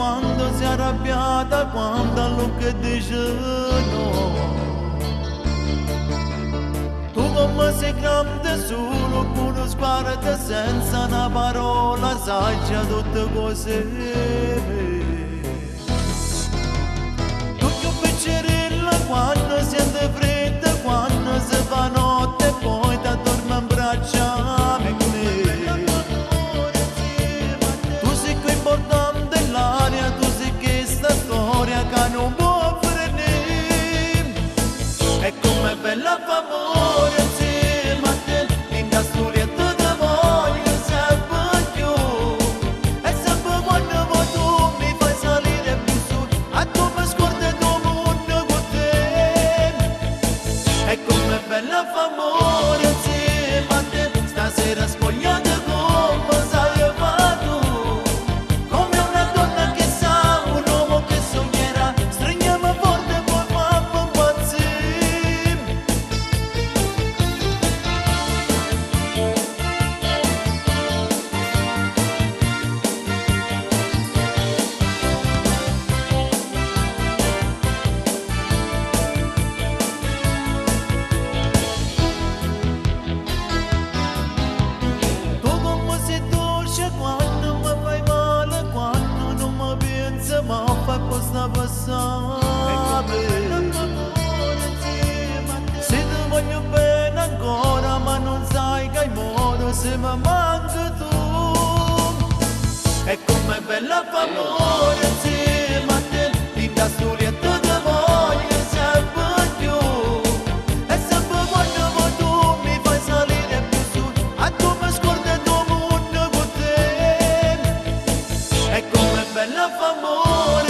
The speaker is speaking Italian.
quando si è arrabbiata, quando Luca dice no. Tu come sei grande solo con uno sguardo senza una parola, sai già tutte cose. Tu più piccerella quando sente fredda, quando si fa notte e poi ti dormi in braccia a me. Tu sei più importante nell'aria, tu sei questa storia che non può finire. E com'è bella famore insieme a te, in da storietta ti voglio sempre più. E sempre quando vuoi tu mi fai salire più su, a tu mi scordi il tuo mondo con te. E com'è bella famore insieme a te, stasera spogliata come sai fa tu. Come una donna che sa, un uomo che sognerà, stringiamo forte e poi fammi impazzire. Tu come sei dolce quando mi fai male, quando non mi pensi ma fai questa passare. Se ti voglio bene ancora ma non sai che hai modo se mi manca tu. E com'è bella famore insieme a te, in da storietta ti voglio sempre più. E sempre quando vuoi tu mi fai salire più su, a tu mi scordi il tuo mondo con te. E com'è bella famore